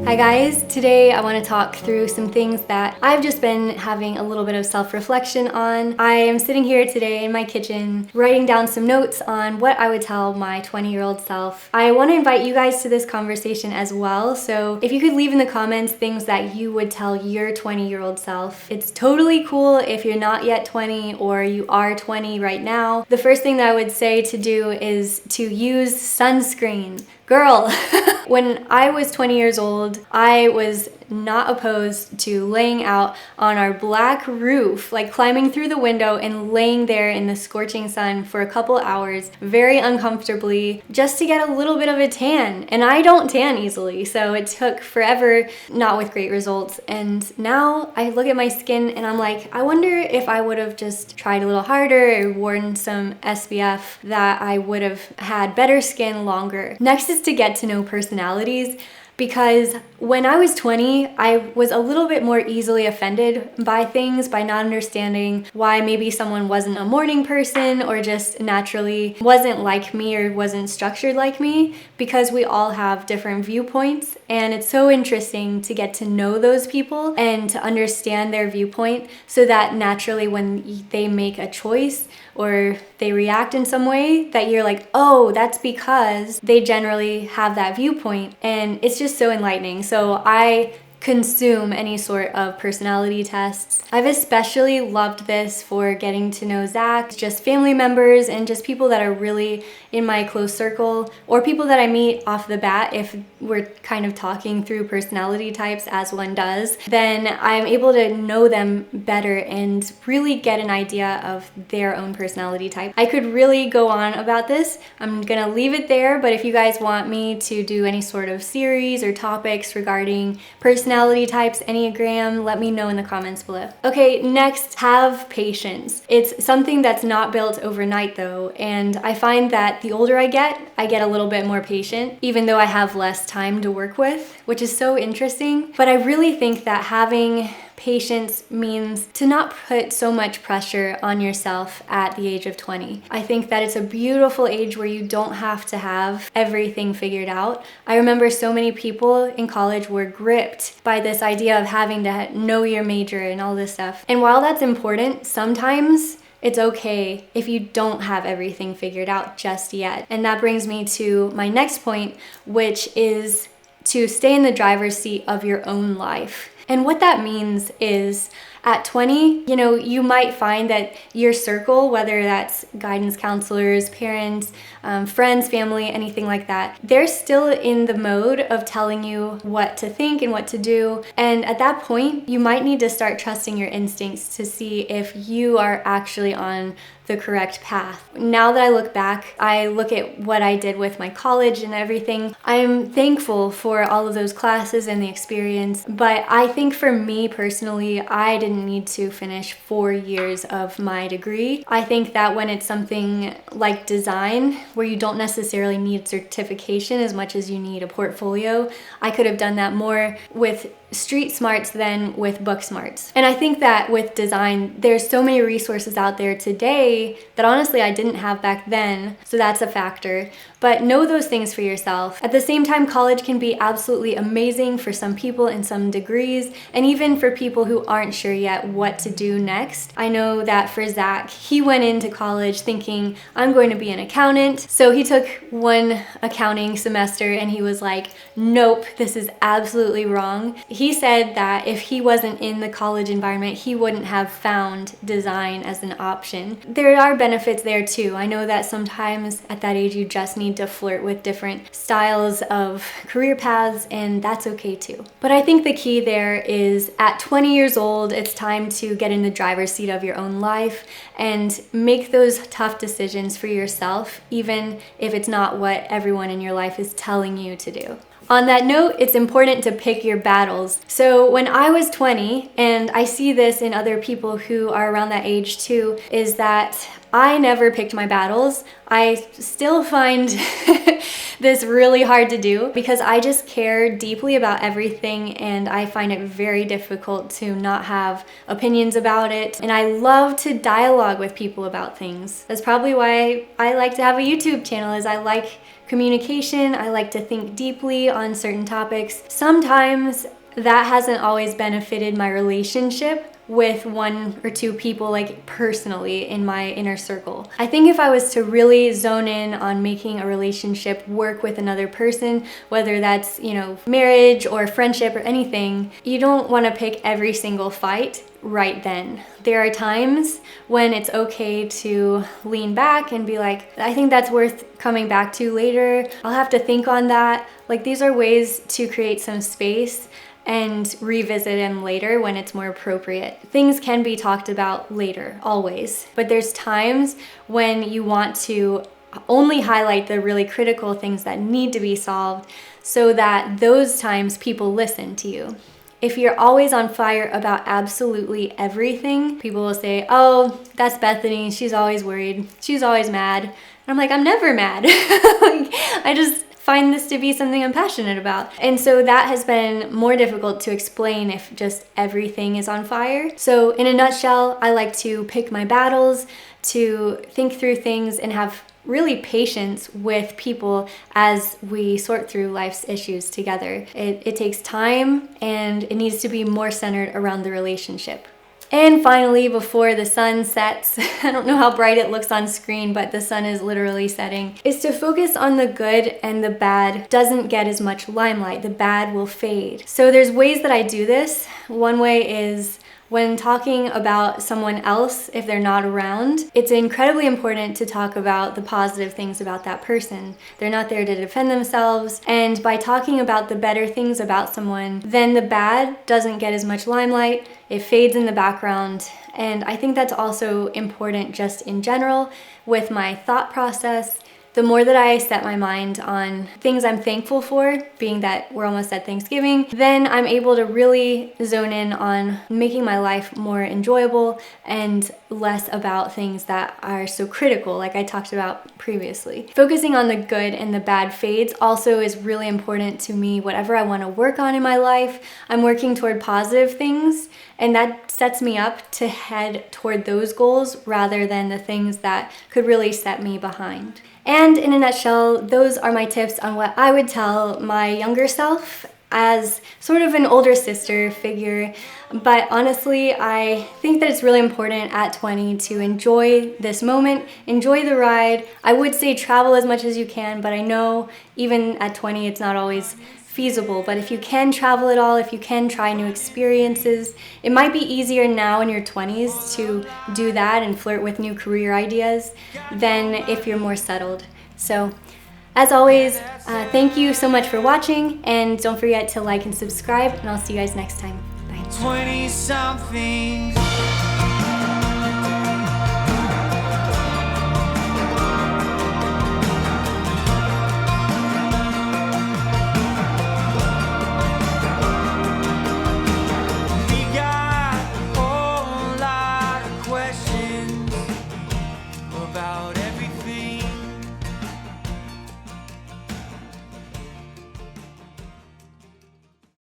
Hi guys, today I want to talk through some things that I've just been having a little bit of self-reflection on. I am sitting here today in my kitchen writing down some notes on what I would tell my 20-year-old self. I want to invite you guys to this conversation as well, so if you could leave in the comments things that you would tell your 20-year-old self. It's totally cool if you're not yet 20 or you are 20 right now. The first thing that I would say to do is to use sunscreen. Girl, when I was 20 years old, I was not opposed to laying out on our black roof, like climbing through the window and laying there in the scorching sun for a couple hours, very uncomfortably, just to get a little bit of a tan. And I don't tan easily, so it took forever, not with great results. And now I look at my skin and I'm like, I wonder if I would have just tried a little harder or worn some SPF, that I would have had better skin longer. Next is to get to know personalities. Because when I was 20, I was a little bit more easily offended by things, by not understanding why maybe someone wasn't a morning person or just naturally wasn't like me or wasn't structured like me, because we all have different viewpoints. And it's so interesting to get to know those people and to understand their viewpoint, so that naturally when they make a choice or they react in some way, that you're like, oh, that's because they generally have that viewpoint. And it's just so enlightening. So I consume any sort of personality tests. I've especially loved this for getting to know Zach, just family members and just people that are really in my close circle, or people that I meet off the bat. If we're kind of talking through personality types as one does, then I'm able to know them better and really get an idea of their own personality type. I could really go on about this. I'm gonna leave it there, but if you guys want me to do any sort of series or topics regarding personality types, Enneagram, let me know in the comments below. Okay, next, have patience. It's something that's not built overnight though, and I find that the older I get a little bit more patient, even though I have less time to work with, which is so interesting. But I really think that having patience means to not put so much pressure on yourself at the age of 20. I think that it's a beautiful age where you don't have to have everything figured out. I remember so many people in college were gripped by this idea of having to know your major and all this stuff. And while that's important, sometimes it's okay if you don't have everything figured out just yet. And that brings me to my next point, which is to stay in the driver's seat of your own life. And what that means is, at 20, you might find that your circle, whether that's guidance counselors, parents, friends, family, anything like that, they're still in the mode of telling you what to think and what to do. And at that point, you might need to start trusting your instincts to see if you are actually on the correct path. Now that I look back, I look at what I did with my college and everything. I'm thankful for all of those classes and the experience, but I think for me personally, I didn't need to finish 4 years of my degree. I think that when it's something like design, where you don't necessarily need certification as much as you need a portfolio, I could have done that more with street smarts than with book smarts. And I think that with design, there's so many resources out there today that honestly I didn't have back then, so that's a factor. But know those things for yourself. At the same time, college can be absolutely amazing for some people in some degrees, and even for people who aren't sure yet what to do next. I know that for Zach, he went into college thinking, I'm going to be an accountant. So he took one accounting semester and he was like, nope, this is absolutely wrong. He said that if he wasn't in the college environment, he wouldn't have found design as an option. There are benefits there too. I know that sometimes at that age you just need to flirt with different styles of career paths, and that's okay too. But I think the key there is, at 20 years old, it's time to get in the driver's seat of your own life and make those tough decisions for yourself, even if it's not what everyone in your life is telling you to do. On that note, it's important to pick your battles. So when I was 20, and I see this in other people who are around that age too, is that I never picked my battles. I still find this really hard to do because I just care deeply about everything and I find it very difficult to not have opinions about it. And I love to dialogue with people about things. That's probably why I like to have a YouTube channel, is I like communication. I like to think deeply on certain topics. Sometimes that hasn't always benefited my relationship with one or two people, like personally in my inner circle. I think if I was to really zone in on making a relationship work with another person, whether that's, marriage or friendship or anything, you don't want to pick every single fight right then. There are times when it's okay to lean back and be like, I think that's worth coming back to later. I'll have to think on that. Like, these are ways to create some space and revisit them later when it's more appropriate. Things can be talked about later, always. But there's times when you want to only highlight the really critical things that need to be solved so that those times people listen to you. If you're always on fire about absolutely everything, people will say, oh, that's Bethany, she's always worried, she's always mad. And I'm like, I'm never mad. I just find this to be something I'm passionate about. And so that has been more difficult to explain if just everything is on fire. So in a nutshell, I like to pick my battles, to think through things and have really patience with people as we sort through life's issues together. It takes time and it needs to be more centered around the relationship. And finally, before the sun sets, I don't know how bright it looks on screen, but the sun is literally setting, is to focus on the good, and the bad doesn't get as much limelight. The bad will fade. So there's ways that I do this. One way is when talking about someone else, if they're not around, it's incredibly important to talk about the positive things about that person. They're not there to defend themselves. And by talking about the better things about someone, then the bad doesn't get as much limelight. It fades in the background. And I think that's also important just in general with my thought process. The more that I set my mind on things I'm thankful for, being that we're almost at Thanksgiving, then I'm able to really zone in on making my life more enjoyable and less about things that are so critical, like I talked about previously. Focusing on the good and the bad fades also is really important to me. Whatever I want to work on in my life, I'm working toward positive things, and that sets me up to head toward those goals rather than the things that could really set me behind. And in a nutshell, those are my tips on what I would tell my younger self as sort of an older sister figure. But honestly, I think that it's really important at 20 to enjoy this moment, enjoy the ride. I would say travel as much as you can, but I know even at 20 it's not always feasible. But if you can travel at all, if you can try new experiences, it might be easier now in your 20s to do that and flirt with new career ideas than if you're more settled. So as always, thank you so much for watching, and don't forget to like and subscribe, and I'll see you guys next time. Bye. 20-something